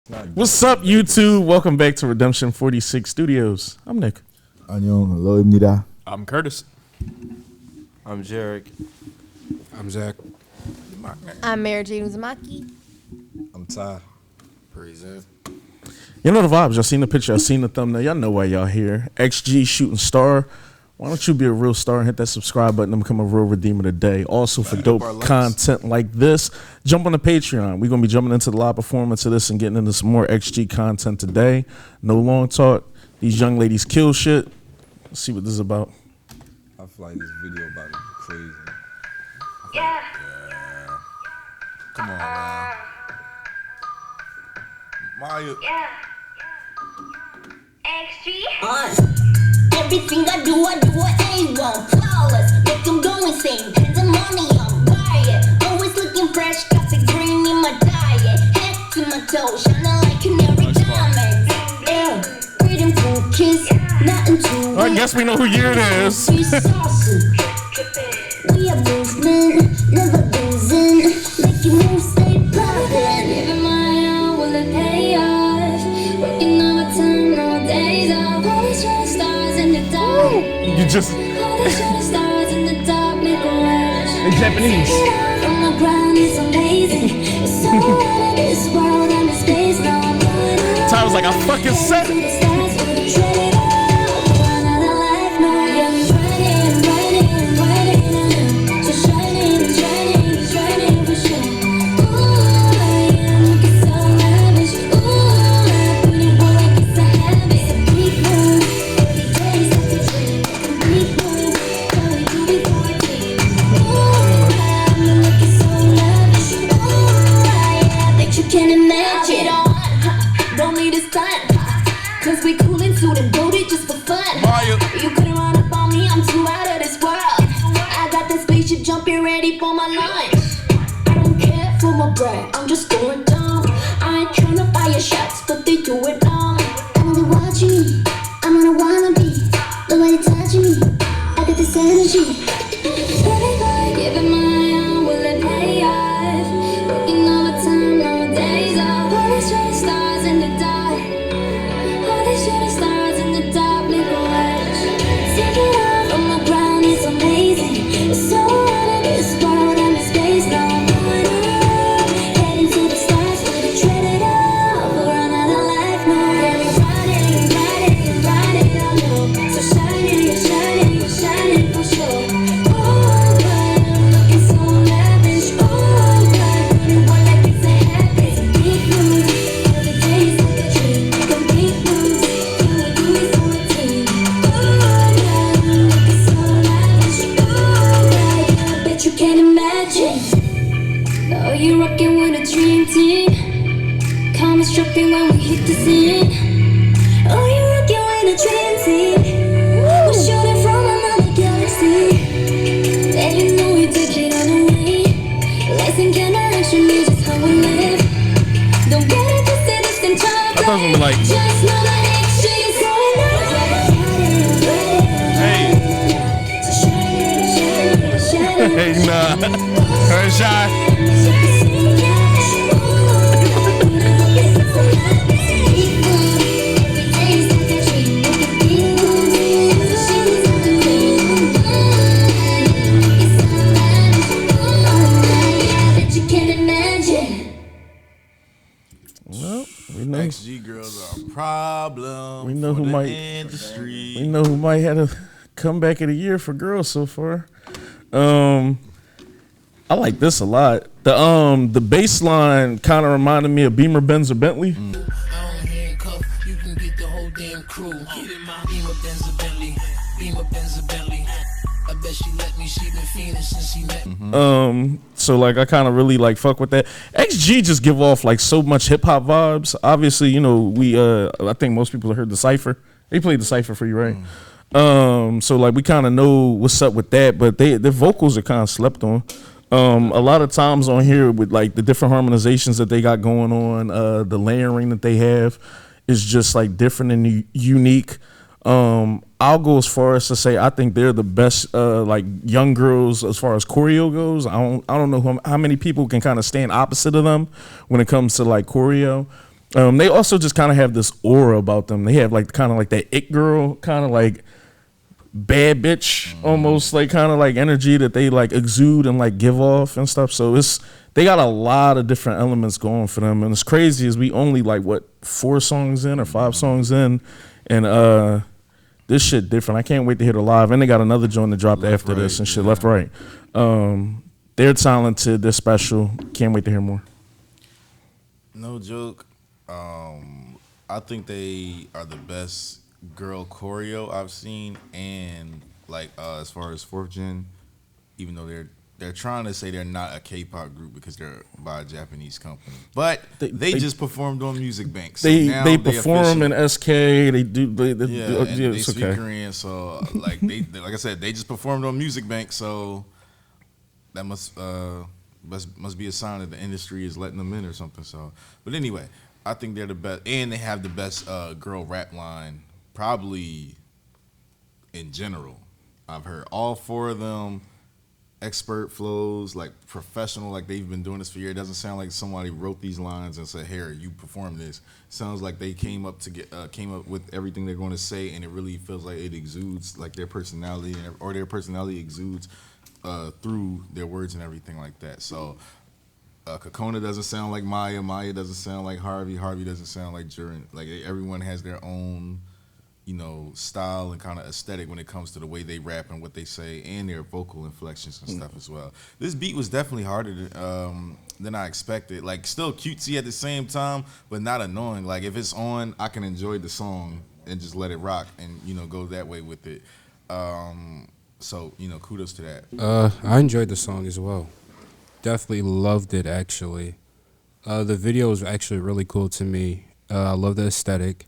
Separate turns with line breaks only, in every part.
What's up, YouTube? Welcome back to Redemption 46 Studios. I'm Nick.
안녕,
I'm Curtis.
I'm Jarek.
I'm Zach.
I'm Mary Jane Uzumaki.
I'm Ty.
Present.
You know the vibes. Y'all seen the picture. Y'all seen the thumbnail. Y'all know why y'all here. XG shooting star. Why don't you be a real star and hit that subscribe button and become a real redeemer today? Also, for dope content like this, jump on the Patreon. We're going to be jumping into the live performance of this and getting into some more XG content today. No long talk. These young ladies kill shit. Let's see what this is about.
I feel like this video about to be crazy.
Yeah.
Come on, man. Maya.
Yeah. XG.
Everything I do A1, flawless. Make them go insane, pandemonium, riot. Always looking fresh, got the green in my diet. Head to my toes, shining like canary diamonds. Yeah, breathing full kiss, nothing to
I guess we know who year it is.
We are movement, never losing. Make you move, stay poppin'. Giving my all, will it pay off? Working overtime, no days off. All these shooting stars in the dark.
You just...
All these shooting stars in the dark make a wish.
In Japanese.
From the ground, it's amazing. It's so out of this world, I'm in space now. I'm going
Ty was like, I fucking said
to
it.
the stars, we'll tread it out. Another life, no, yeah, running. So shining for sure. Ooh, I am looking so lavish. Ooh, I put it on like it's a habit. A big move, every day's like a dream. A big move, how we do before a team. Ooh, I'm looking so lavish. Ooh, I bet you can't imagine. Don't need a stunt, cause we coolin' suit and booted just for fun. You couldn't run up on me, I'm too out of this world. I got the spaceship jumping ready for my lunch. I don't care for my bread, I'm just going dumb. I ain't tryna fire shots, but they do it wrong. I'm gonna watch me, I'm gonna wanna be. Nobody touching me, I got this energy. Giving my all, will it pay off? Working overtime, no days off. All these shooting stars in the dark. All these shooting stars in the dark make a wish. Take it out from the ground, it's amazing. It's so out of this world, I'm in space now. I'm going up, heading to the stars, we'll tread it out for another life now. Yeah, we riding, I know. So shining for sure. Oh, I'm looking so lavish. Oh, God, put it on like it's a habit. A big move, every day's like a dream. Make a big move, do it for a team. Oh, God, I'm looking so lavish. Oh, God, I bet you can't imagine. Oh, you're rocking with a dream team. Calm and stripping when we hit the scene. Oh, you're rocking with a dream team. We're shooting from another galaxy. And you know we take it all away. Lights and camera action, is just how we live. Don't get it twisted, it's control.
I thought it was like...
Just know that XG is going on.
Hey, nah. Her shy. Well, we know.
XG girls are a problem.
We know
for
who
the
might-
industry.
We know who might have a comeback of the year for girls so far. I like this a lot. The bass line kind of reminded me of Beamer, Benz, or Bentley.
I don't handcuff, you can get the whole damn crew. Get in my Beamer, Benz, or Bentley. Beamer, Benz, or Bentley. I bet she let me, she been fiending since she met me.
So like I kind of really like fuck with that. XG just give off like so much hip hop vibes. Obviously, you know, I think most people have heard the Cypher. They played the Cypher for you, right? So like we kind of know what's up with that, but their vocals are kind of slept on. A lot of times on here with like the different harmonizations that they got going on, the layering that they have is just like different and unique. I'll go as far as to say I think they're the best like young girls as far as choreo goes. I don't know how many people can kind of stand opposite of them when it comes to like choreo. They also just kind of have this aura about them. They have like kind of like that it girl kind of like bad bitch almost like kind of like energy that they like exude and like give off and stuff. So they got a lot of different elements going for them, and it's crazy is we only like what 4 songs in or 5 songs in, and this shit different. I can't wait to hear the live, and they got another joint to drop after this and shit. Left right. They're talented. They're special. Can't wait to hear more.
No joke. I think they are the best girl choreo I've seen, and like as far as 4th gen, even though they're trying to say they're not a K-pop group because they're by a Japanese company, but they just performed on Music Bank. So
they perform in SK. They do.
They
it's
speak
okay.
Korean, so like like I said, they just performed on Music Bank. So that must be a sign that the industry is letting them in or something. So, but anyway, I think they're the best, and they have the best girl rap line probably in general. I've heard all 4 of them, expert flows, like professional, like they've been doing this for years. It doesn't sound like somebody wrote these lines and said, "Here, you perform this." It sounds like they came up with everything they're going to say, and it really feels like it exudes like their personality, or their personality exudes through their words and everything like that. So Kokona doesn't sound like Maya. Maya doesn't sound like Harvey. Harvey doesn't sound like Jurin. Like everyone has their own, style and kind of aesthetic when it comes to the way they rap and what they say and their vocal inflections and stuff as well. This beat was definitely harder than I expected. Like still cutesy at the same time, but not annoying. Like if it's on, I can enjoy the song and just let it rock and go that way with it. So kudos to that.
I enjoyed the song as well. Definitely loved it, actually. The video was actually really cool to me. I love the aesthetic.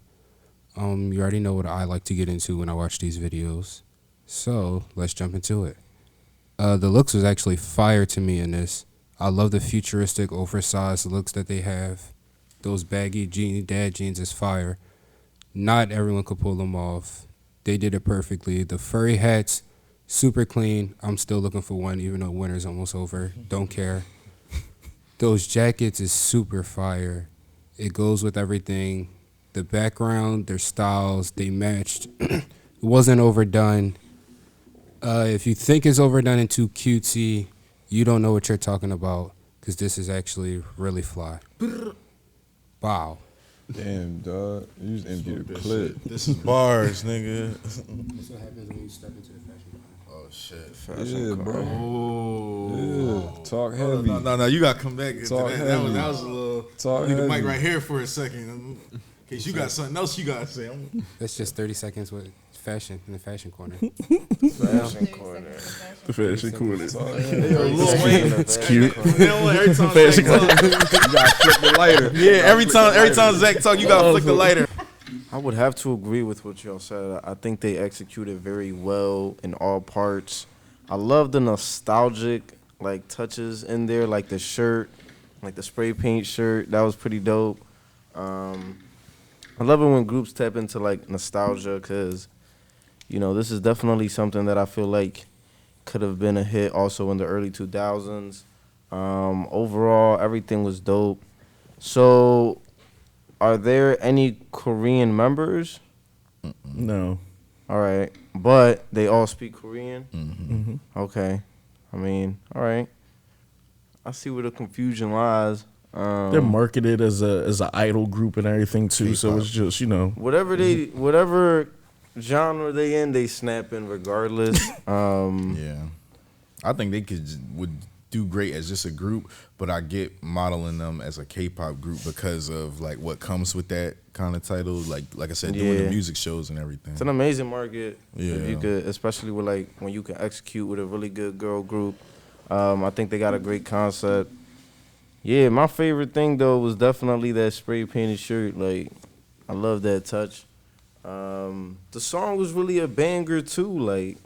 You already know what I like to get into when I watch these videos. So, let's jump into it. The looks was actually fire to me in this. I love the futuristic, oversized looks that they have. Those baggy dad jeans is fire. Not everyone could pull them off. They did it perfectly. The furry hats, super clean. I'm still looking for one, even though winter's almost over. Don't care. Those jackets is super fire. It goes with everything. The background, their styles, they matched. It wasn't overdone. If you think it's overdone and too cutesy, you don't know what you're talking about, because this is actually really fly. Wow.
Damn, dog. You just emptied the clip.
This is bars, nigga.
That's what happens when you step into the fashion.
Oh shit.
Yeah, bro.
Oh.
Yeah. Talk heavy.
No. You gotta come back.
Talk
That
heavy.
was a little.
Talk
Leave the mic
heavy.
right here for a second. In case you got something else you gotta say.
That's just 30 seconds with fashion in the fashion corner.
Fashion corner.
The fashion corner.
Lil Wayne.
It's cute.
You know what? Every time
Fashion
Zach talk,
You gotta flip the lighter.
yeah, every time Zach talk, you gotta flick the lighter.
I would have to agree with what y'all said. I think they executed very well in all parts. I love the nostalgic like touches in there, like the shirt, like the spray paint shirt. That was pretty dope. I love it when groups tap into like nostalgia, because this is definitely something that I feel like could have been a hit also in the early 2000s. Overall, everything was dope. So, are there any Korean members?
No.
All right, but they all speak Korean?
Mm-hmm.
Okay. I mean, all right. I see where the confusion lies.
They're marketed as an idol group and everything too, so it's just
whatever genre they in, they snap in regardless.
Yeah, I think they would do great as just a group, but I get modeling them as a K-pop group because of like what comes with that kind of title. Like I said, doing the music shows and everything.
It's an amazing market.
Yeah,
if you could, especially with like when you can execute with a really good girl group. I think they got a great concept. Yeah, my favorite thing though was definitely that spray painted shirt. Like, I love that touch. The song was really a banger too. Like,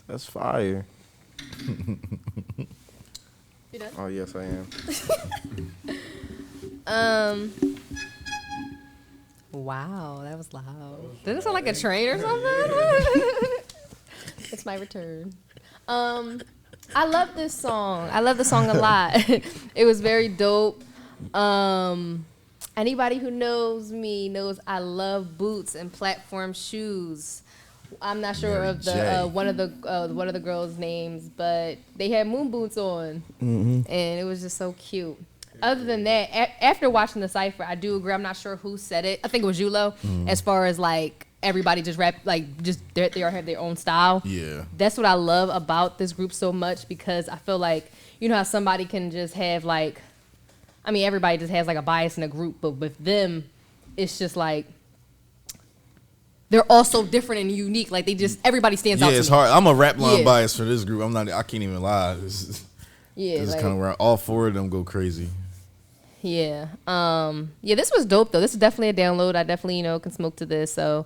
that's fire.
You done?
Oh yes, I am.
Wow, that was loud. Did it sound like a train or something? It's my return. I love this song. I love the song a lot. It was very dope. Anybody who knows me knows I love boots and platform shoes. I'm not sure
Mary
of the
J.
one of the girls' names, but they had moon boots on, and it was just so cute. Other than that, after watching the cipher, I do agree. I'm not sure who said it. I think it was Julo. As far as like everybody just rap, like just they all have their own style.
Yeah.
That's what I love about this group so much, because I feel like, you know how somebody can just have like, I mean, everybody just has like a bias in a group, but with them, it's just like they're all so different and unique. Like they just, everybody stands out.
Yeah,
to
it's
me.
hard. I'm a rap line
Yeah.
bias for this group. I can't even lie. This
Yeah,
is
like,
kind of where all four of them go crazy.
yeah. Yeah, this was dope though. This is definitely a download. I definitely, can smoke to this. So,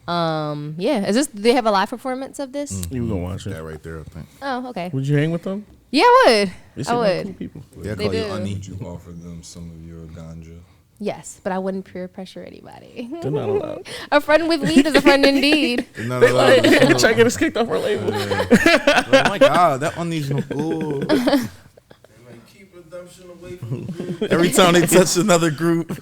yeah. Do they have a live performance of this?
You gonna watch it?
That right there, I think.
Oh, okay.
Would you hang with them?
Yeah, I would.
They
I
seem like
would.
cool people.
They
They
call you
do.
Ani.
Would you offer them some of your ganja?
Yes, but I wouldn't peer pressure anybody.
They're not allowed.
A friend with weed is a friend indeed.
They're not
They
allowed
like,
to-
try to get us kicked off our label.
Oh my God, that one needs no. Ooh.
Keep redemption away from the group.
Every time they touch another group.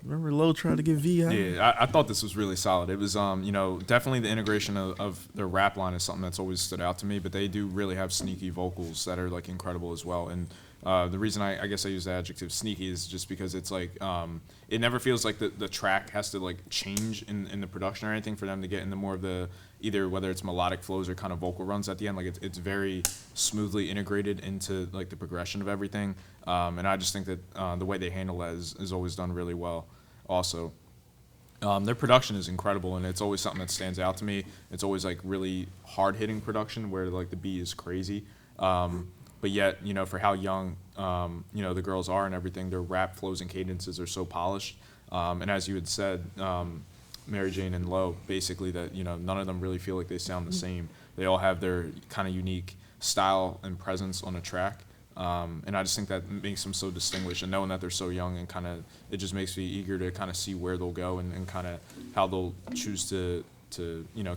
Remember Low tried to get V out?
Yeah, I thought this was really solid. It was, definitely the integration of their rap line is something that's always stood out to me. But they do really have sneaky vocals that are like incredible as well. And the reason I guess I use the adjective sneaky is just because it's like it never feels like the track has to like change in the production or anything for them to get into more of the either whether it's melodic flows or kind of vocal runs at the end. Like it's very smoothly integrated into like the progression of everything. And I just think that the way they handle that is always done really well. Also, their production is incredible, and it's always something that stands out to me. It's always like really hard-hitting production where like the beat is crazy, but yet for how young the girls are and everything, their rap flows and cadences are so polished. And as you had said, Mary Jane and Low, basically that none of them really feel like they sound the same. They all have their kind of unique style and presence on a track. And I just think that makes them so distinguished, and knowing that they're so young and kind of, it just makes me eager to kind of see where they'll go and kind of how they'll choose to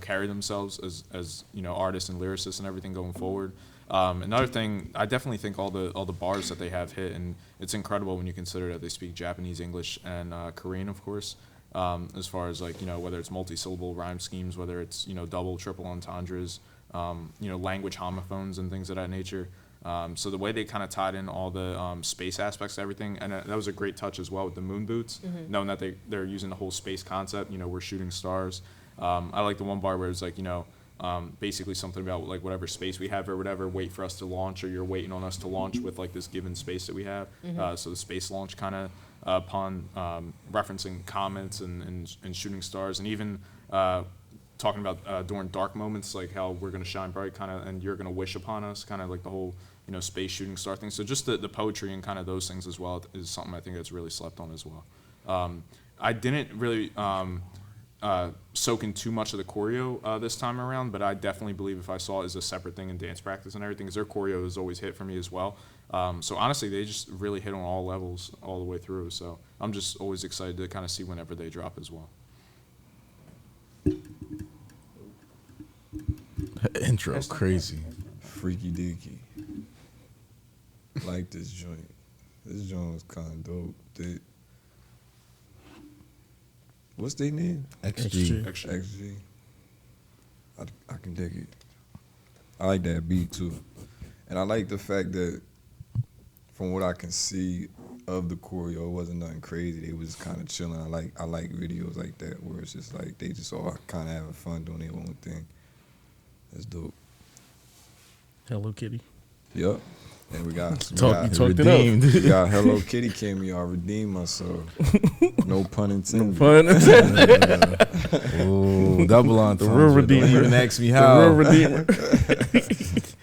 carry themselves as artists and lyricists and everything going forward. Another thing, I definitely think all the bars that they have hit, and it's incredible when you consider that they speak Japanese, English, and Korean, of course. As far as like whether it's multi-syllable rhyme schemes, whether it's double, triple entendres, language homophones and things of that nature. So the way they kind of tied in all the space aspects of everything, and that was a great touch as well with the moon boots, knowing that they're using the whole space concept. We're shooting stars. I like the one bar where it's like, basically something about like whatever space we have or whatever, wait for us to launch, or you're waiting on us to launch with like this given space that we have. So the space launch kind of upon referencing comets and shooting stars, and even talking about during dark moments, like how we're going to shine bright kind of, and you're going to wish upon us, kind of like the whole space shooting star thing. So just the poetry and kind of those things as well is something I think that's really slept on as well. I didn't really soak in too much of the choreo this time around, but I definitely believe if I saw it as a separate thing in dance practice and everything, because their choreo has always hit for me as well. So honestly, they just really hit on all levels all the way through. So I'm just always excited to kind of see whenever they drop as well.
Intro crazy.
Freaky deaky. Like this joint. This joint was kind of dope. What's their name?
XG.
XG. I can dig it. I like that beat too. And I like the fact that from what I can see of the choreo, it wasn't nothing crazy. They was kind of chilling. I like videos like that where it's just like they just all kind of having fun doing their own thing. That's dope.
Hello Kitty.
Yep. And we got
You talked it
redeemed.
up.
we got Hello Kitty cameo. I redeemed myself. No pun intended.
Fun.
Ooh, double entendre.
real
Don't
redeemer.
even ask me
The
how.
real redeemer.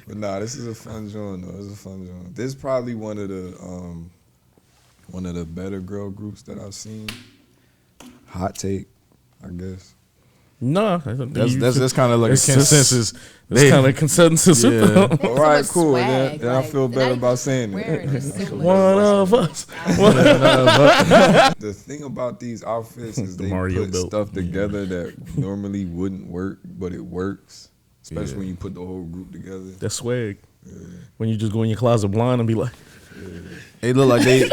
But nah, this is a fun joint though. This is a fun joint. This is probably one of the better girl groups that I've seen. Hot take, I guess.
No,
That's kind of like a
It's just-
consensus.
It's kind of consensus.
Yeah.
with them.
All right,
much
cool.
swag,
Then I
like,
feel
they're
better
not
about saying
Wearing
it.
just so much.
One of us.
The thing about these outfits is
The
they
Mario
put
belt.
stuff together that normally wouldn't work, but it works. Especially
Yeah.
when you put the whole group together.
That's swag. When you just go in your closet blind and be like,
They look like they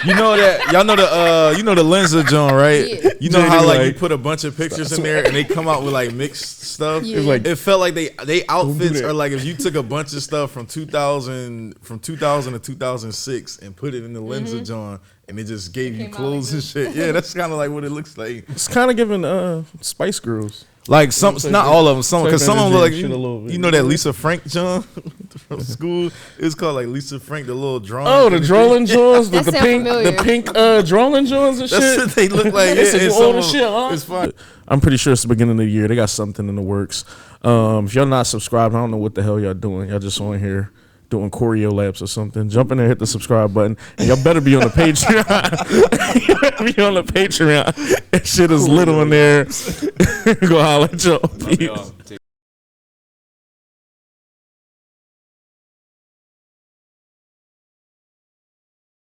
You know that y'all know the Lensa John, right?
Yeah.
You know how
JD,
like you
like,
put a bunch of pictures in there and they come out with like mixed stuff.
Yeah. It's like-
it felt like they outfits
that.
are like if you took a bunch of stuff from 2000 to 2006 and put it in the Lensa John and it just gave you
came out
clothes
like
and shit. Yeah, that's kind of like what it looks like.
It's kind of giving Spice Girls.
Like some, not all of them. Some because some of them look like
Shit a little bit.
you know that Lisa Frank John from school. It's called like Lisa Frank, the little drawing.
Oh, the Drolling Jones, the
That sound
pink,
familiar.
the pink Drolling Jones and shit.
That's what they look like.
It's
Yeah,
some
some
older
of-
shit, huh?
It's fine.
I'm pretty sure it's the beginning of the year. They got something in the works. If y'all not subscribed, I don't know what the hell y'all doing. Y'all just on here doing choreo laps or something. Jump in there, hit the subscribe button, and y'all better be on the Patreon. You better be on the Patreon. That shit is lit on there. Go holler at y'all.
Love y'all.